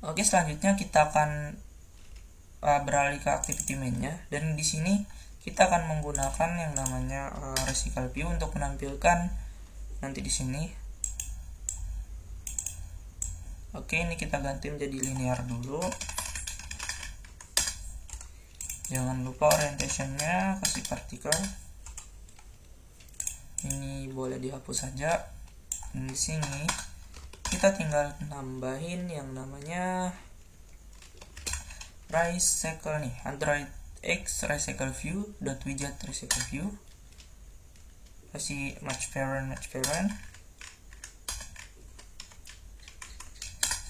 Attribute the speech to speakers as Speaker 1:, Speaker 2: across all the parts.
Speaker 1: Oke, selanjutnya kita akan beralih ke activity main-nya, dan di sini kita akan menggunakan yang namanya resical view untuk menampilkan nanti di sini. Oke, ini kita ganti menjadi linear dulu. Jangan lupa orientationnya kasih vertikal. Ini boleh dihapus saja. Di sini kita tinggal nambahin yang namanya recycle nih, Android X recycle view .widget recycle view. Kasih match parent.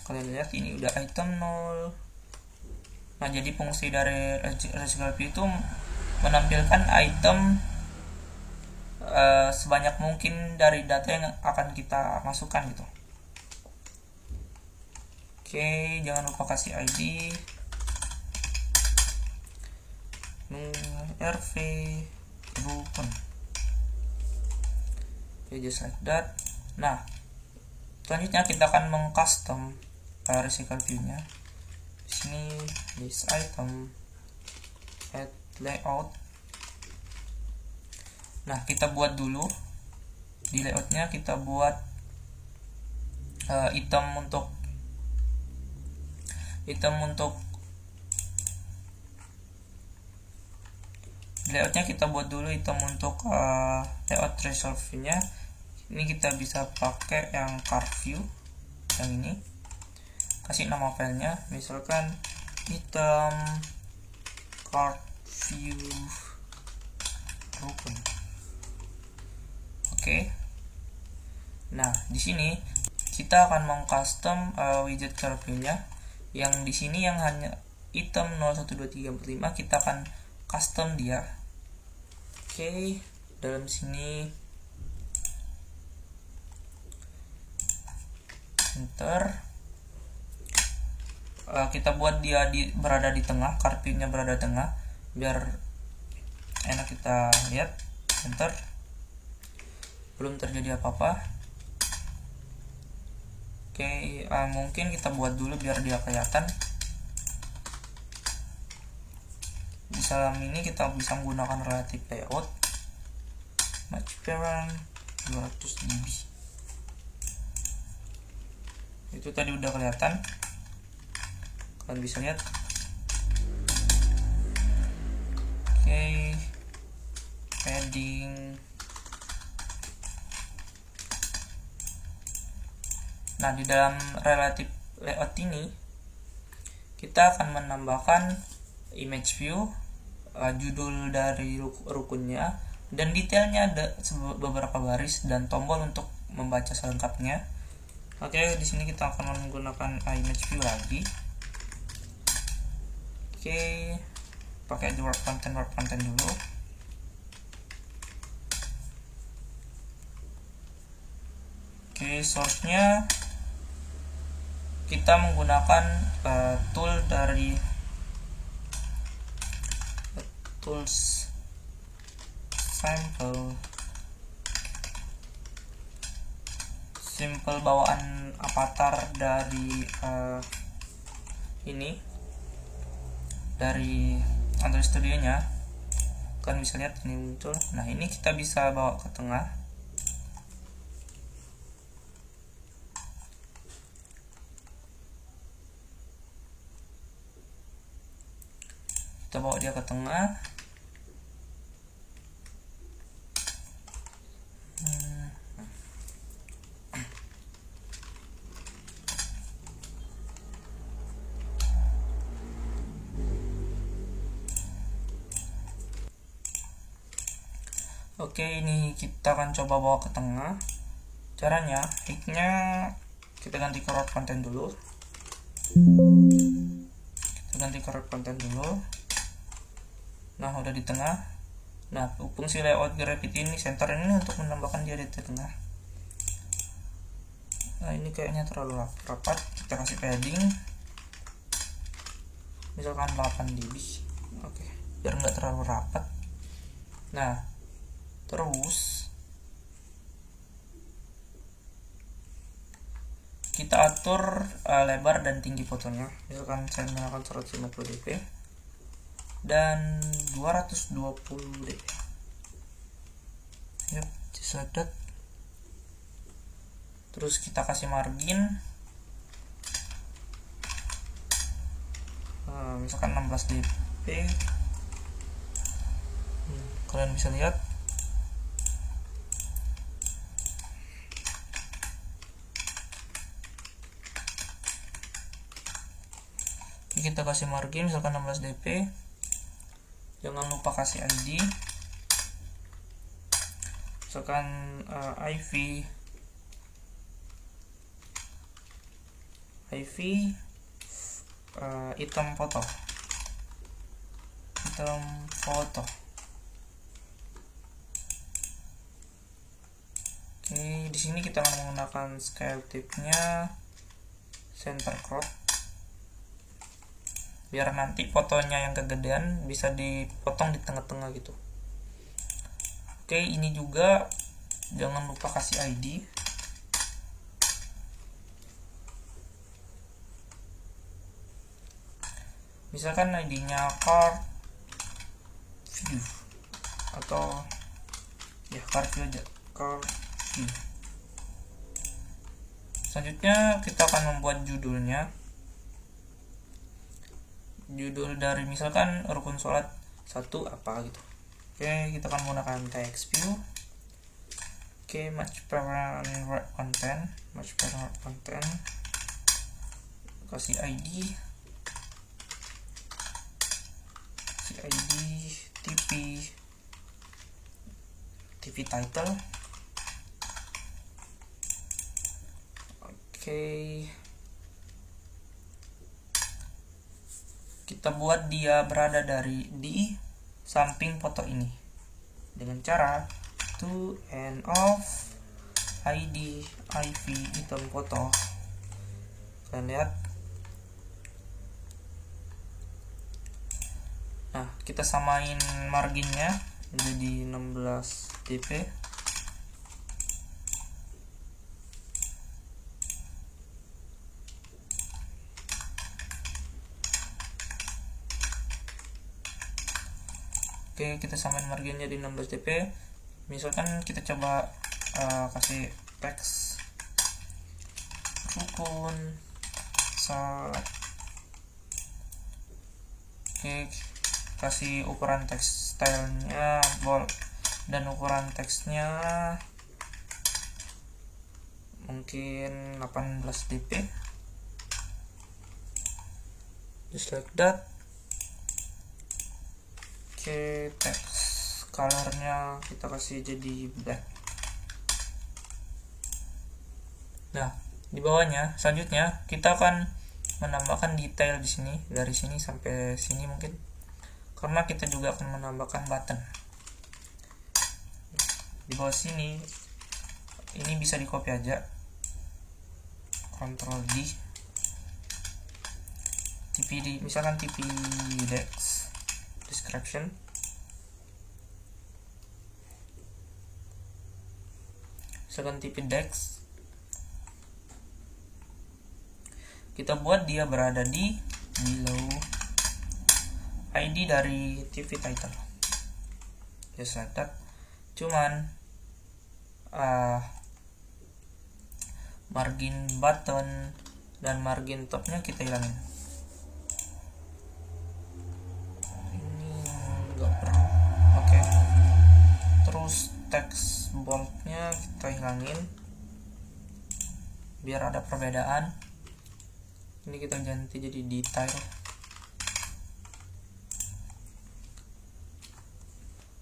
Speaker 1: Kalian lihat ini udah item 0. Nah, jadi fungsi dari recycle view itu menampilkan item sebanyak mungkin dari data yang akan kita masukkan gitu. Oke, jangan lupa kasih ID RV rukun. Oke, just like that. Nah, selanjutnya kita akan mengcustom recycle view-nya. Di sini list item, add layout. Nah, kita buat dulu di layoutnya, kita buat item untuk layoutnya kita buat dulu item untuk layout resolve nya. Ini kita bisa pakai yang card view yang ini. Kasih nama filenya misalkan item card view rukun. Oke. Nah, di sini kita akan mengcustom widget card view nya. Yang di sini yang hanya item 012345 kita akan custom dia. Oke, dalam sini enter, kita buat dia berada di tengah, kartunya berada di tengah biar enak kita lihat. Enter, belum terjadi apa-apa. Oke, mungkin kita buat dulu biar dia kelihatan. Di dalam ini kita bisa menggunakan relative layout, match parent 200 dB. Itu tadi udah kelihatan, kalian bisa lihat. Oke, padding. Nah, di dalam relative layout ini kita akan menambahkan image view, judul dari rukunnya, dan detailnya ada beberapa baris dan tombol untuk membaca selengkapnya. Oke, di sini kita akan menggunakan image view lagi. Oke, pakai wrap content dulu. Oke, source-nya kita menggunakan tool dari tools simple bawaan avatar dari ini dari Android Studio nya. Kalian bisa lihat ini muncul. Nah, ini kita bisa bawa ke tengah. Kita bawa dia ke tengah. Oke, ini kita akan coba bawa ke tengah. Caranya, hignya kita ganti ke wrap content dulu. Nah, udah di tengah. Nah, fungsi layout gravity ini, center ini untuk menambahkan dia di tengah. Nah, ini kayaknya terlalu rapat. Kita kasih padding misalkan 8 dB. Oke, biar nggak terlalu rapat. Nah, terus kita atur lebar dan tinggi fotonya. Misalkan saya menggunakan 150 dp dan 220 dp. Yap, just like that. Terus kita kasih margin, misalkan 16 dp. Kalian bisa lihat kita kasih margin misalkan 16 dp. Jangan lupa kasih ID, misalkan IV item foto. Oke, di sini kita akan menggunakan scale type-nya center crop, biar nanti fotonya yang kegedean bisa dipotong di tengah-tengah gitu. Oke, ini juga jangan lupa kasih ID. Misalkan ID-nya card view atau ya card view aja, card view. Selanjutnya kita akan membuat judulnya. Judul dari misalkan rukun sholat 1 apa gitu. Oke, kita akan menggunakan text view. Oke, match parent content, kasih ID TV title. Oke, kita buat dia berada di samping foto ini dengan cara to and of ID IV item foto. Kalian lihat. Nah, kita samain marginnya jadi 16 dp. Oke, kita samain marginnya di 16 dp. Misalkan kita coba kasih teks rukun sholat. Oke, kasih ukuran teks stylenya bold dan ukuran teksnya mungkin 18 dp, just like that. Oke, teks colornya kita kasih jadi black. Nah, di bawahnya selanjutnya kita akan menambahkan detail di sini, dari sini sampai sini mungkin, karena kita juga akan menambahkan button di bawah sini. Ini bisa di copy aja, Ctrl D, misalkan TP description. Misalkan TP dex, kita buat dia berada di below ID dari TV title, just like that. Cuman margin button dan margin topnya kita hilangin. Ini enggak perlu. Oke. Terus text boldnya kita hilangin biar ada perbedaan. Ini kita ganti jadi detail.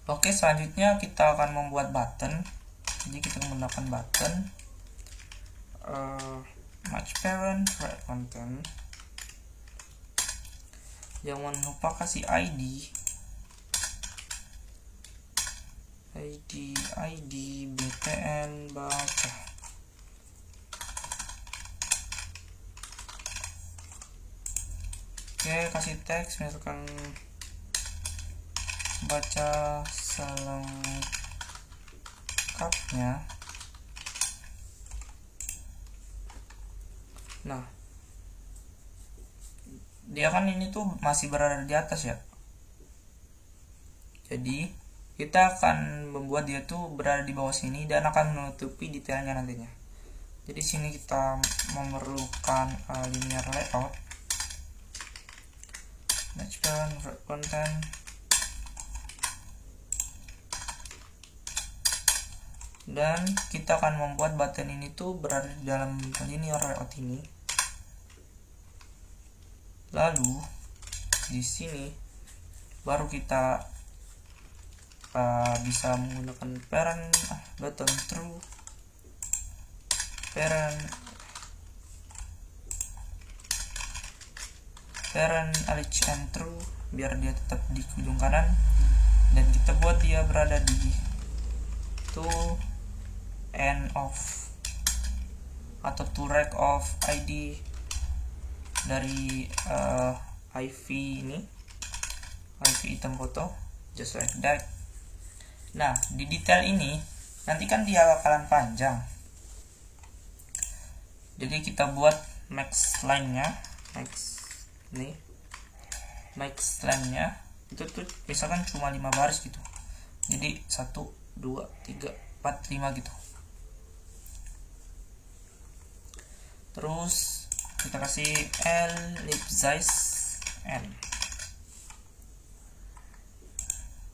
Speaker 1: Oke, selanjutnya kita akan membuat button. Jadi kita menggunakan button match parent right content. Jangan lupa kasih ID BTN baca. Oke, kasih teks misalkan baca selengkapnya. Nah, dia kan ini tuh masih berada di atas ya, jadi kita akan membuat dia tuh berada di bawah sini dan akan menutupi detailnya nantinya. Jadi sini kita memerlukan linear layout, match content, dan kita akan membuat button ini tuh berada di dalam linear layout ini. Lalu di sini baru kita bisa menggunakan parent button true, parent lich and true biar dia tetap di ujung kanan, dan kita buat dia berada di to end of atau to rect of ID dari IV ini, IV item foto, just like that. Nah, di detail ini nanti kan dia bakalan panjang, jadi kita buat max line-nya, max line-nya itu tuh misalkan cuma 5 baris gitu, jadi 1, 2, 3, 4, 5 gitu. Terus kita kasih ellipsize n.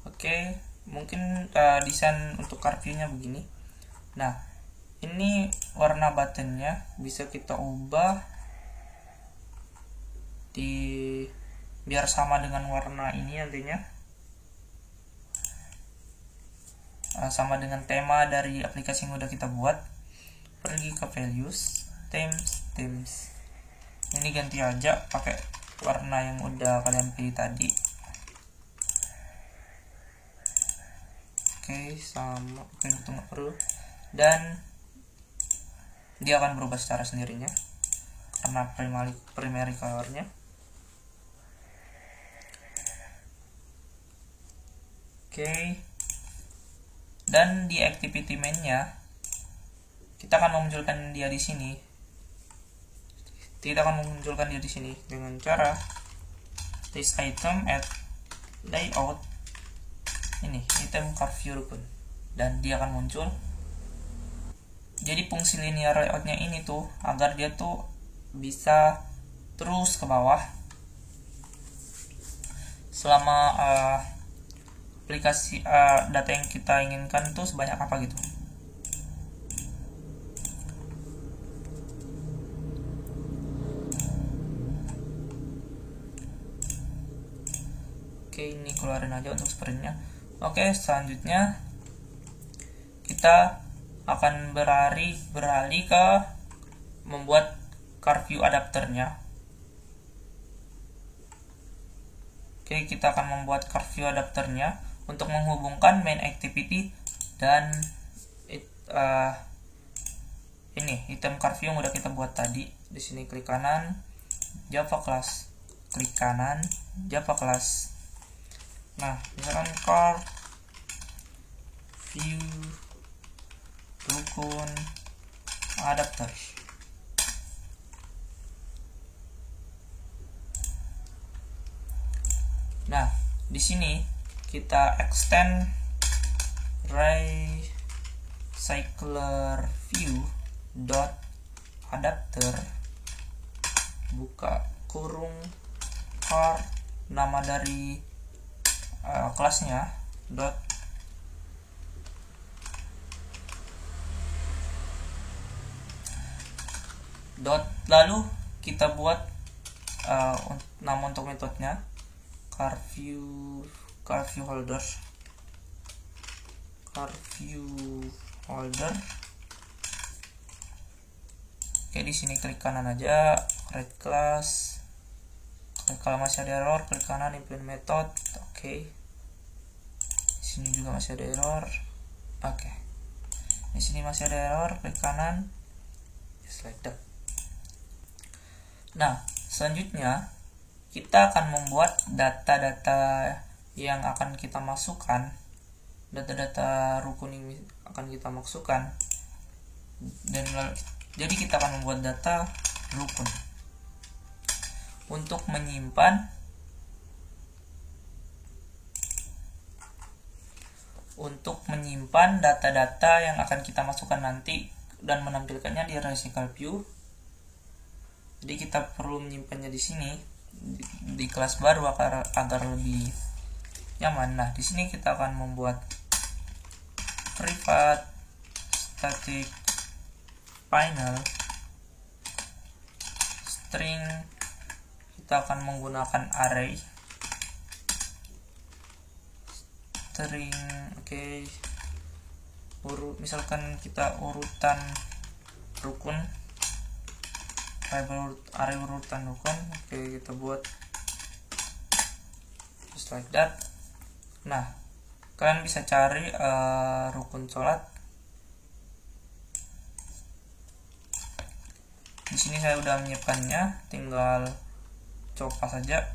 Speaker 1: Oke, mungkin desain untuk curve view-nya begini. Nah, ini warna buttonnya bisa kita ubah biar sama dengan warna ini nantinya, sama dengan tema dari aplikasi yang udah kita buat. Pergi ke values, themes. Ini ganti aja pakai warna yang udah kalian pilih tadi. Oke, sama tunggu perlu, dan dia akan berubah secara sendirinya karena primary colornya. Oke, dan di activity main-nya kita akan memunculkan dia di sini. Kita akan memunculkan dia di sini dengan cara this item at layout ini, item curve view rukun, dan dia akan muncul. Jadi fungsi linear layoutnya ini tuh agar dia tuh bisa terus ke bawah selama aplikasi data yang kita inginkan tuh sebanyak apa gitu. Oke, ini keluarin aja untuk sprintnya. Oke, selanjutnya kita akan beralih ke membuat curve view adapternya. Oke, kita akan membuat curve view adapternya untuk menghubungkan main activity dan ini item curve view yang udah kita buat tadi. Di sini klik kanan, Java class, klik kanan, Java class. Nah, misalkan curve view rukun adapter. Nah, di sini kita extend recycler view dot adapter buka kurung car, nama dari kelasnya dot lalu kita buat nama untuk metodenya curve view holder. Oke, di sini klik kanan aja, create class. Kalau masih ada error, klik kanan, implement method. Oke, di sini juga masih ada error. Oke, di sini masih ada error, klik kanan, just like that. Nah, selanjutnya kita akan membuat data-data yang akan kita masukkan, data-data rukun ini akan kita masukkan, dan jadi kita akan membuat data rukun. Untuk menyimpan data-data yang akan kita masukkan nanti dan menampilkannya di Recycle View. Jadi kita perlu menyimpannya di sini di kelas baru agar lebih nyaman. Nah, di sini kita akan membuat private static final string. Kita akan menggunakan array string. Misalkan kita urutan rukun, array urutan rukun. Kita buat just like that. Nah, kalian bisa cari rukun sholat. Di sini saya udah menyiapkannya, tinggal coba saja.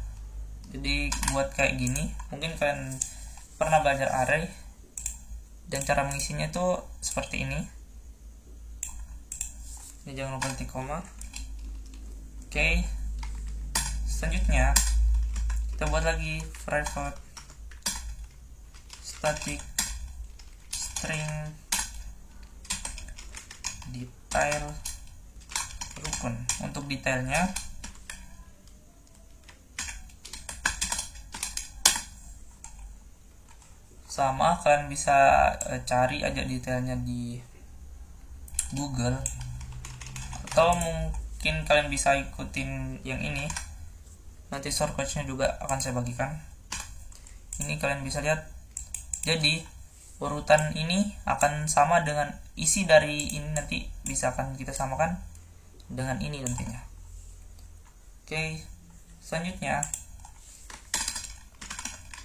Speaker 1: Jadi buat kayak gini, mungkin kalian pernah belajar array, dan cara mengisinya itu seperti ini. Ini jangan lupa titik koma. Selanjutnya kita buat lagi private static string detail rukun. Untuk detailnya sama, kalian bisa cari aja detailnya di Google, atau mungkin kalian bisa ikutin yang ini, nanti shortcutnya juga akan saya bagikan. Ini kalian bisa lihat, jadi urutan ini akan sama dengan isi dari ini, nanti bisa akan kita samakan dengan ini nantinya. Selanjutnya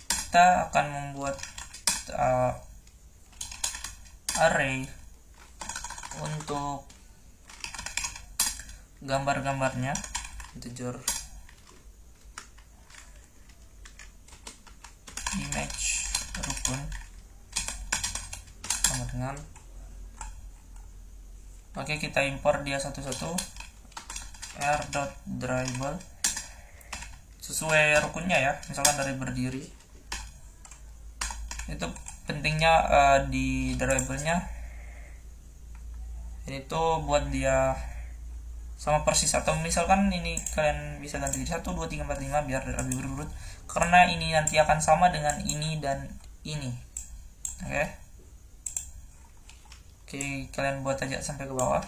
Speaker 1: kita akan membuat array untuk gambar-gambarnya, integer image rukun sama dengan kita import dia satu-satu, r.drawable sesuai rukunnya ya, misalkan dari berdiri. Itu pentingnya di drawable-nya ini tuh buat dia sama persis, atau misalkan ini kalian bisa ganti 1, 2, 3, 4, 5 biar lebih berurut, karena ini nanti akan sama dengan ini dan ini. Kalian buat aja sampai ke bawah.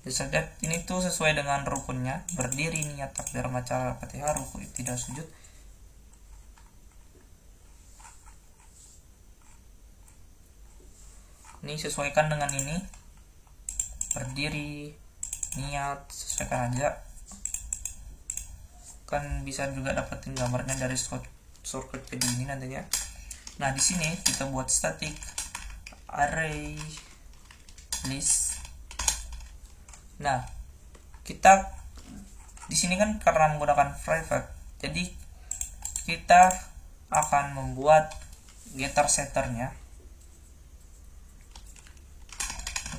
Speaker 1: Bisa lihat ini tuh sesuai dengan rukunnya, berdiri, niat, takbir, baca Fatihah, ruku, tidak sujud. Ini sesuaikan dengan ini, berdiri, niat, sesuaikan aja. Kan bisa juga dapetin gambarnya dari shortcut PD ini nantinya. Nah, di sini kita buat static array list. Nah, kita di sini kan karena menggunakan private, jadi kita akan membuat getter setternya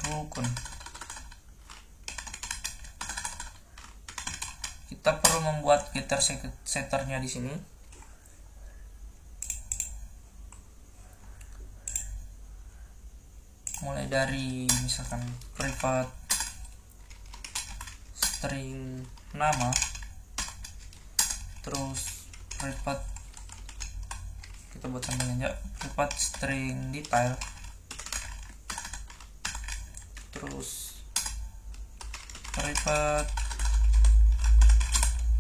Speaker 1: rukun. Kita perlu membuat getter setternya di sini. Mulai dari misalkan private string nama, terus private kita buat samping aja, private string detail, terus private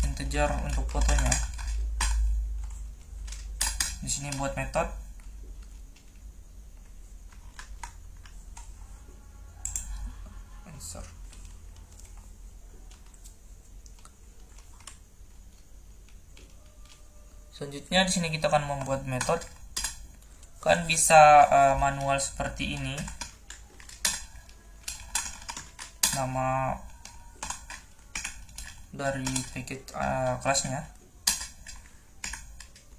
Speaker 1: integer untuk fotonya. Di sini buat metode insert. Selanjutnya di sini kita akan membuat metode. Kalian bisa manual seperti ini, nama dari paket kelasnya,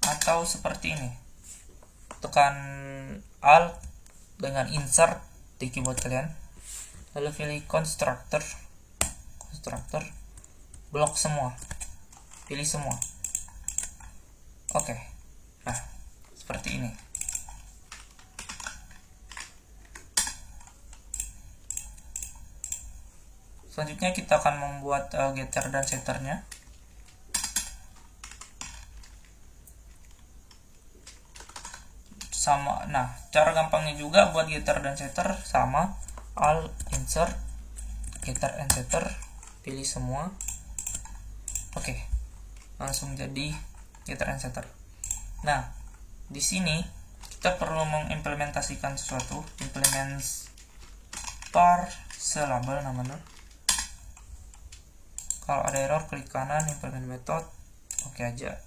Speaker 1: atau seperti ini, tekan Alt dengan insert di keyboard kalian. lalu pilih constructor, blok semua, pilih semua. Oke. Nah, seperti ini. Selanjutnya kita akan membuat getter dan setternya. Sama. Nah, cara gampangnya juga buat getter dan setter sama, alt insert getter and setter, pilih semua. Oke. Langsung jadi getter and setter. Nah, di sini kita perlu mengimplementasikan sesuatu, implements parseable namanya. Kalau ada error klik kanan, implement method, oke aja.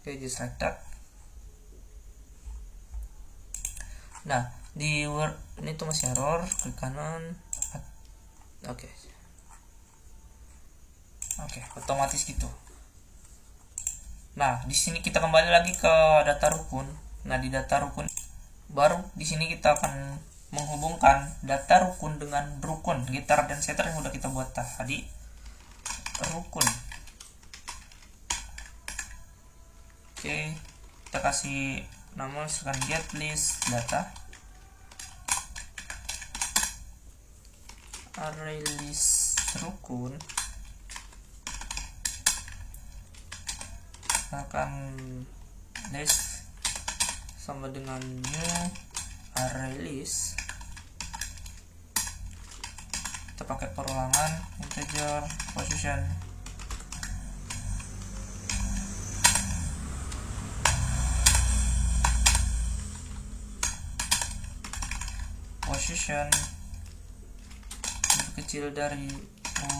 Speaker 1: Oke, just like that. Nah, di Word ini tuh masih error, klik kanan. Oke, otomatis gitu. Nah, di sini kita kembali lagi ke data rukun. Nah, di data rukun baru di sini kita akan menghubungkan data rukun dengan rukun getter dan setter yang udah kita buat tadi. Rukun. Oke, kita kasih nama misalkan get list data, array list rukun, akan list sama dengan new array list. Kita pakai perulangan integer position, lebih kecil dari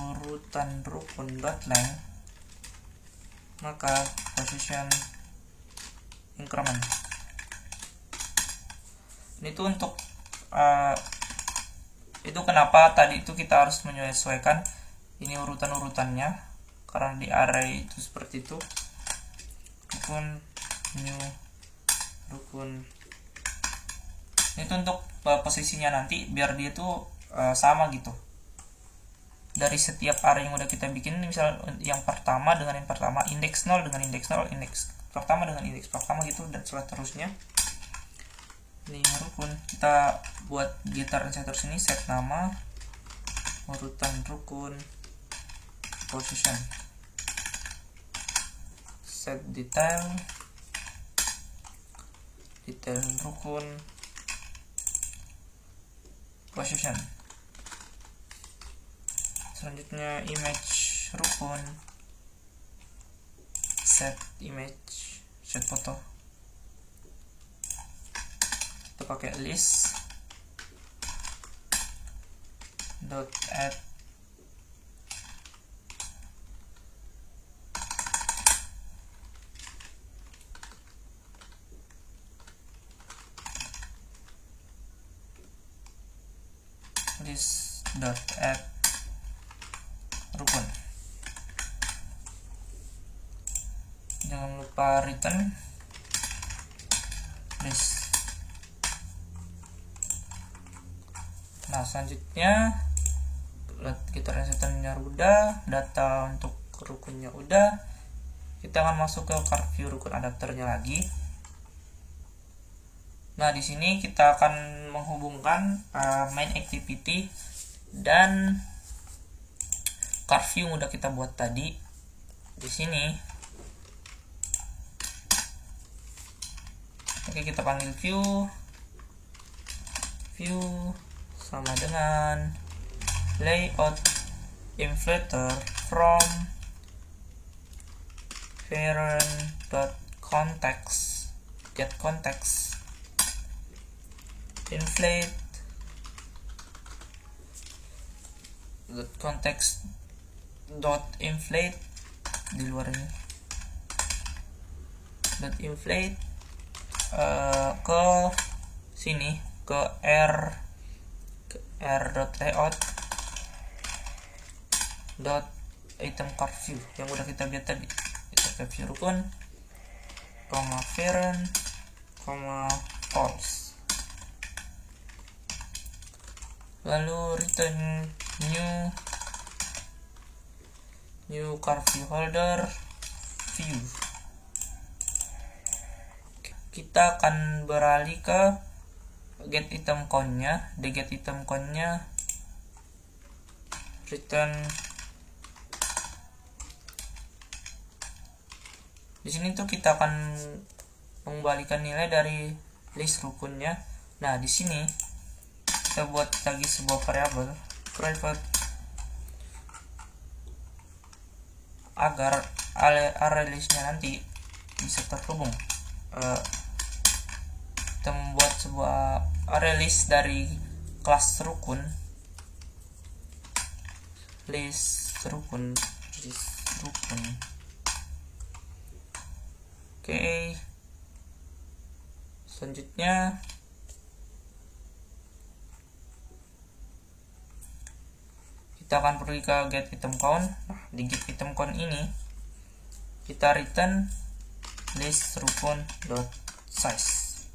Speaker 1: urutan rukun .length, maka position increment. Ini tuh untuk itu kenapa tadi itu kita harus menyesuaikan ini urutan-urutannya, karena di array itu seperti itu, rukun new rukun. Itu untuk posisinya nanti biar dia tuh sama gitu dari setiap array yang udah kita bikin. Misal yang pertama dengan yang pertama, indeks 0 dengan indeks 0, indeks pertama dengan indeks pertama gitu, dan seterusnya. Ini rukun, kita buat getter dan setter sini, set nama, urutan rukun, position, set detail rukun, position. Selanjutnya image rukun, set image, set foto. Kita pakai list dot add list dot add rukun. Jangan lupa return list. Nah, selanjutnya kita setternya udah, data untuk rukunnya udah, kita akan masuk ke card view rukun adapternya lagi. Nah, di sini kita akan menghubungkan main activity dan card view yang udah kita buat tadi. Di sini, oke, kita panggil view sama dengan layout inflator from parent.context get context inflate context dot inflate di luar ini dot inflate ke sini ke r.layout dot item card view yang udah kita lihat tadi. Kita view rukun, parent, false. lalu return new car view holder view. Kita akan beralih ke get item count-nya. Di get item count-nya return. Di sini tuh kita akan mengembalikan nilai dari list rukunnya. Nah, di sini kita buat lagi sebuah variabel private agar array listnya nanti bisa terhubung. Kita membuat sebuah array list dari kelas rukun, list rukun. Oke. Selanjutnya kita akan pergi ke get item count. Nah, di get item count ini kita return list rukun dot size.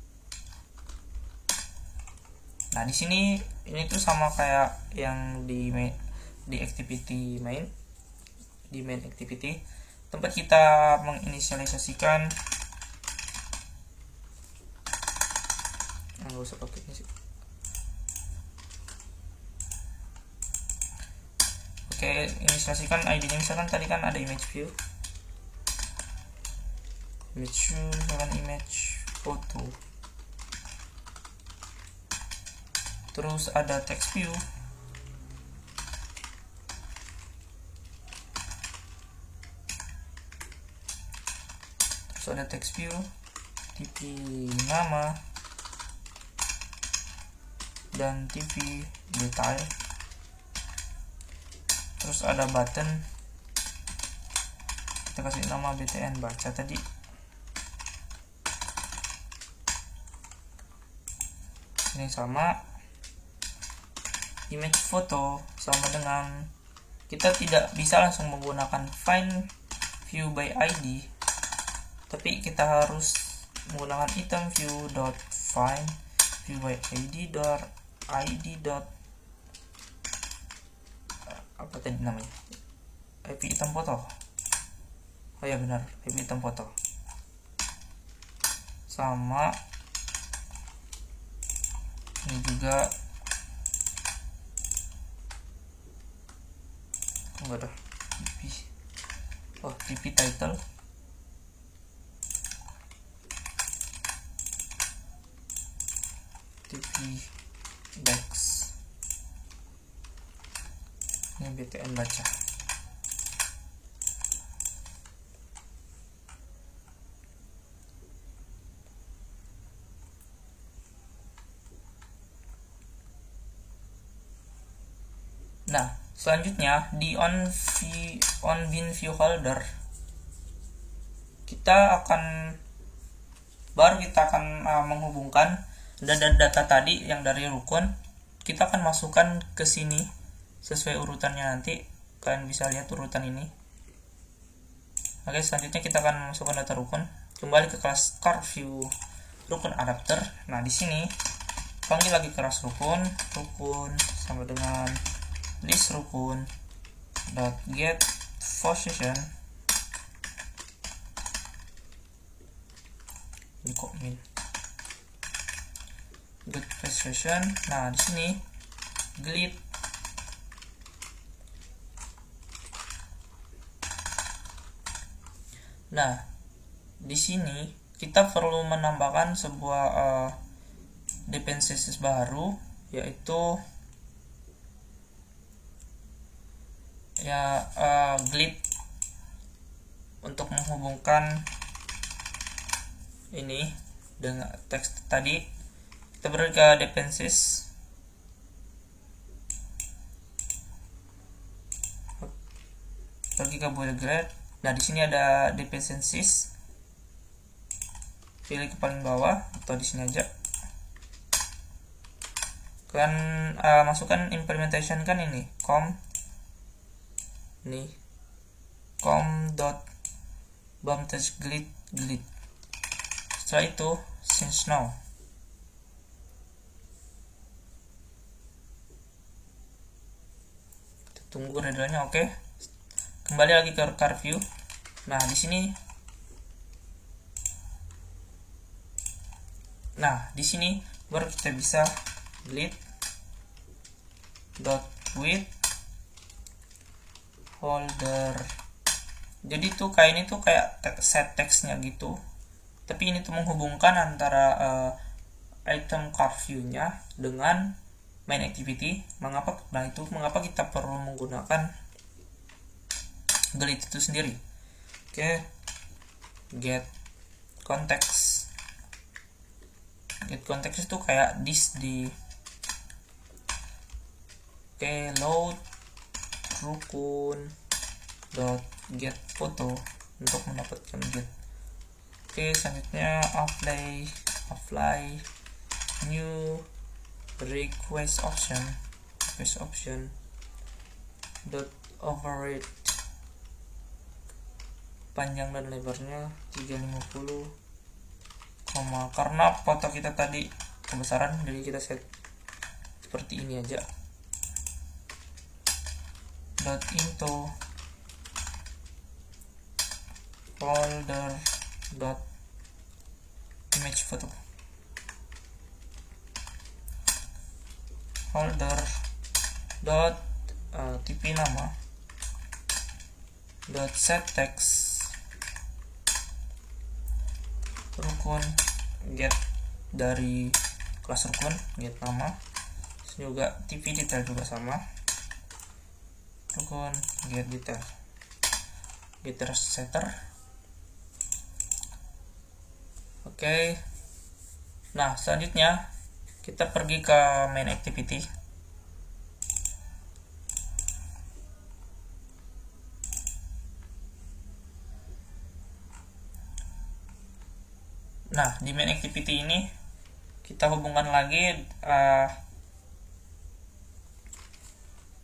Speaker 1: Nah, di sini ini tuh sama kayak yang di activity main, di main activity tempat kita menginisialisasikan. Nggak usah pakai ini sih. Oke, inisialisasikan ID-nya. Misalkan tadi kan ada image view, misalkan image foto, terus ada text view, terus ada text view, TV nama, dan TV detail, terus ada button, kita kasih nama btn baca tadi. Ini sama image foto, sama dengan kita tidak bisa langsung menggunakan find view by ID, tapi kita harus menggunakan item view dot find view by ID dot apa tadi namanya, IP item foto. Oh ya benar, IP item foto. Sama ini juga enggak ada TP. Oh, TP title, TP dex, ini btn baca. Nah, selanjutnya di on bin view holder kita akan menghubungkan data tadi yang dari rukun. Kita akan masukkan ke sini sesuai urutannya, nanti kalian bisa lihat urutan ini. Oke, selanjutnya kita akan masukkan data rukun kembali ke kelas car view rukun adapter. Nah, di sini panggil lagi kelas rukun sama dengan list rukun dot get position, ini kok min get position. Nah, di sini glit Nah, di sini kita perlu menambahkan sebuah dependencies baru, yaitu glit untuk menghubungkan ini dengan teks tadi. Kita beri ke dependencies, pergi ke boilerplate. Nah, di sini ada dependencies, pilih ke paling bawah atau di sini aja. Kalian masukkan implementation kan ini com.bump-glit. Setelah itu since now. tunggu Gradle-nya. Oke. Kembali lagi ke car view. Nah, di sini baru kita bisa delete dot width holder. Jadi tuh kayak ini tuh kayak set text-nya gitu. Tapi ini tuh menghubungkan antara item car view-nya dengan main activity. Mengapa kita perlu menggunakan delete itu sendiri. Oke. Get context. Get context itu kayak this di load rukun dot get photo untuk mendapatkan get. Oke, selanjutnya apply new request option dot override panjang dan lebarnya 350, karena foto kita tadi kebesaran, jadi kita set seperti ini aja. Dot into folder dot image photo folder dot tp nama dot set text rukun get dari kelas rukun get nama, terus juga tp detail juga sama, rukun get detail getter setter. Oke. Nah, selanjutnya kita pergi ke main activity. Nah, di main activity ini kita hubungkan lagi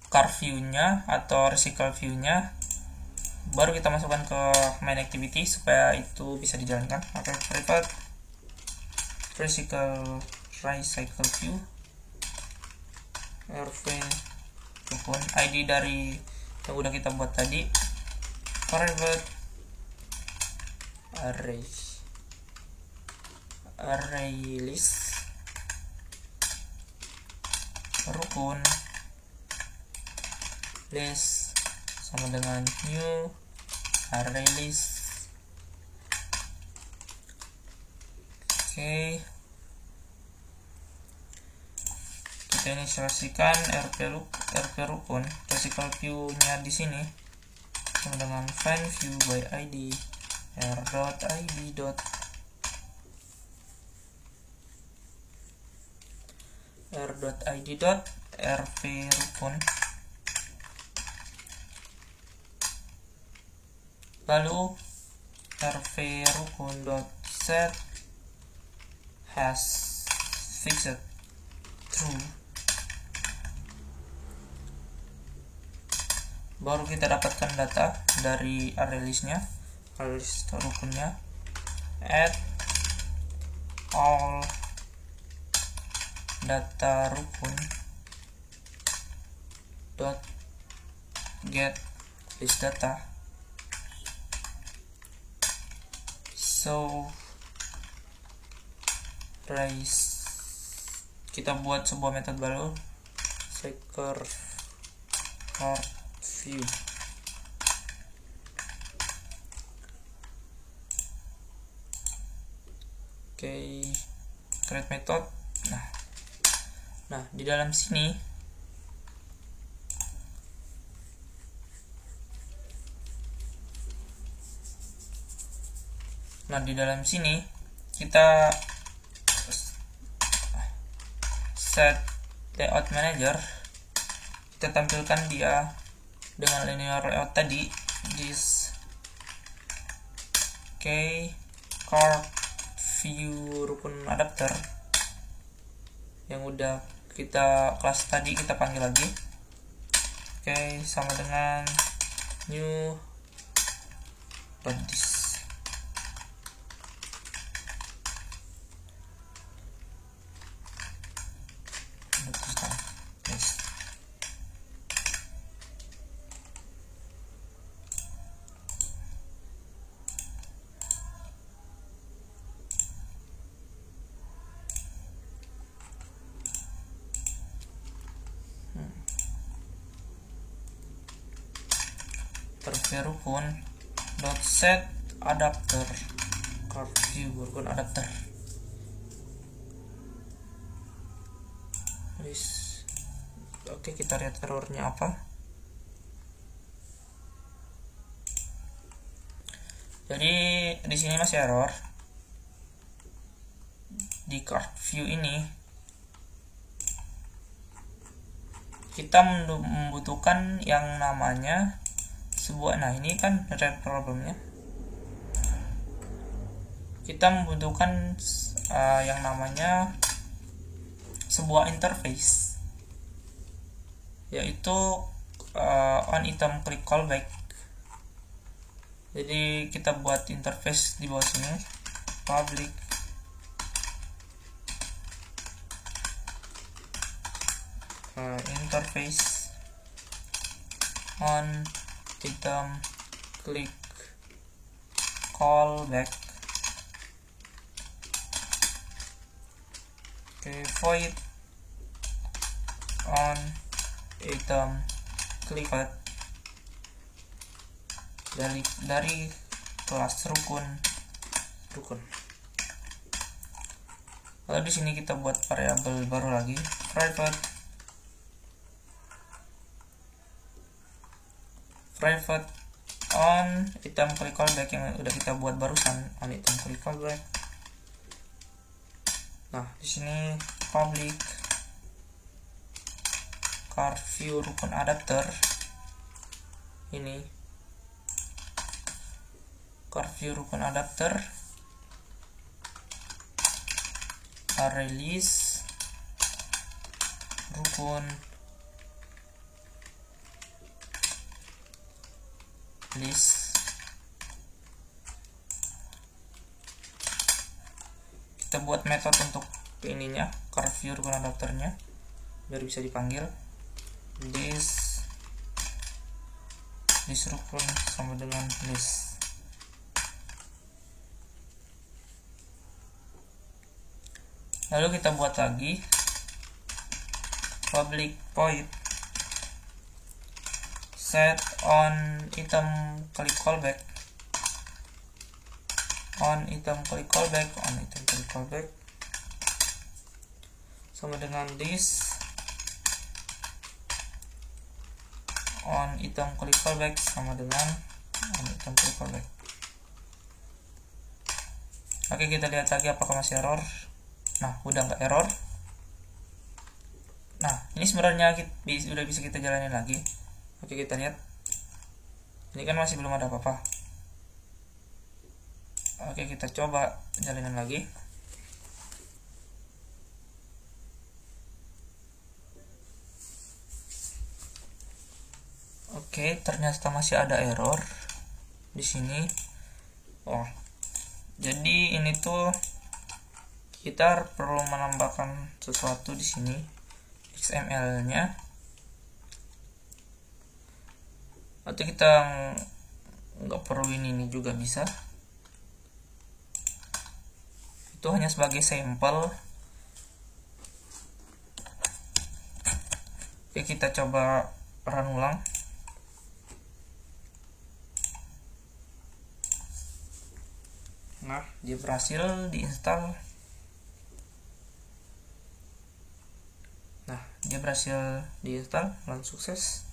Speaker 1: car view-nya atau recycle view-nya, baru kita masukkan ke main activity supaya itu bisa dijalankan. Oke, private recycle view rv rukun id dari yang udah kita buat tadi, private array list rukun list sama dengan new array list. Oke. Kita inisiasikan rp rukun recycle view-nya di sini sama dengan find view by id r.id rv rukun, lalu rv rukun dot set has fixed true, baru kita dapatkan data dari array list-nya, array list rukunnya, add all data rukun dot get list data. So kita buat sebuah metode baru, checker view. Oke, create method. Nah, di dalam sini kita set layout manager, kita tampilkan dia dengan linear layout tadi, this card view rukun adapter yang udah kita kelas tadi kita panggil lagi. Oke, sama dengan new this. rukun dot set adapter card view rukun adapter. Oke, kita lihat errornya apa. Jadi di sini masih error di card view ini. Kita membutuhkan yang namanya sebuah, nah ini kan red problemnya. Kita membutuhkan yang namanya sebuah interface, yaitu on item click callback. Jadi kita buat interface di bawah sini, public interface on item click callback. Void on item click callback dari kelas rukun. Lalu di sini kita buat variabel baru lagi, private on item click callback yang udah kita buat barusan, on item click callback. Nah, di sini public card view rukun adapter ini, card view rukun adapter release rukun list. Kita buat metode untuk ininya, card view rukun adapternya, biar bisa dipanggil. This rukun sama dengan list. Lalu kita buat lagi public void set on item click callback sama dengan this on item click callback sama dengan on item click callback. Oke, kita lihat lagi apakah masih error. Nah, udah nggak error. Nah, ini sebenarnya udah bisa kita jalanin lagi. Oke, kita lihat. Ini kan masih belum ada apa-apa. Oke, kita coba jalanin lagi. Oke, ternyata masih ada error di sini. Oh, jadi ini tuh kita perlu menambahkan sesuatu di sini, XML-nya, atau kita nggak perlu ini juga bisa. Itu hanya sebagai sampel. Oke, kita coba run ulang. Nah, dia berhasil diinstal. Nah, dia berhasil diinstal, langsung sukses.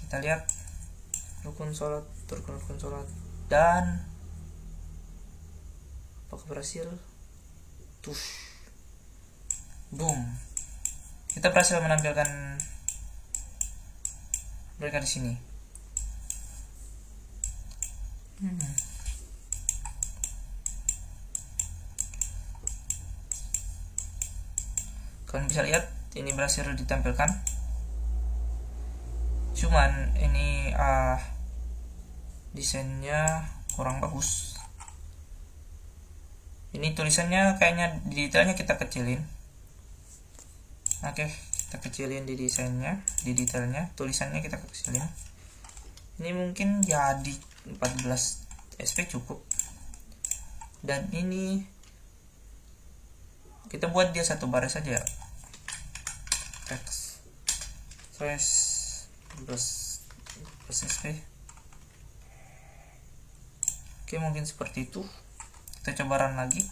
Speaker 1: Kita lihat rukun sholat dan apakah berhasil? Tush, boom, kita berhasil menampilkan mereka di sini. Kalian bisa lihat ini berhasil ditampilkan. Cuman ini desainnya kurang bagus. Ini tulisannya kayaknya di detailnya kita kecilin. Oke, kita kecilin di desainnya, di detailnya, tulisannya kita kecilin. Ini mungkin jadi 14 SP cukup. Dan ini kita buat dia satu baris saja, text slash SSP. Oke, mungkin seperti itu. Kita coba run lagi.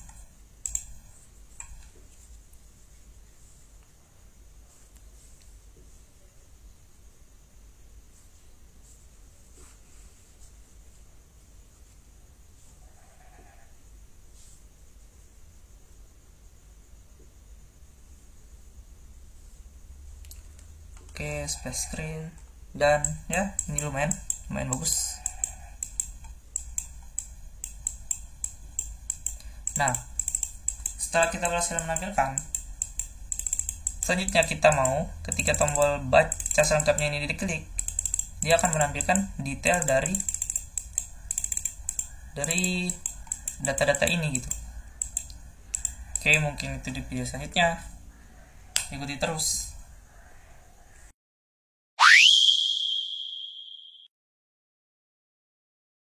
Speaker 1: Oke, splash screen, dan ya ini lumayan bagus. Nah, setelah kita berhasil menampilkan, selanjutnya kita mau ketika tombol baca selengkapnya ini diklik, dia akan menampilkan detail dari data-data ini gitu. Oke, mungkin itu di video selanjutnya. Ikuti terus.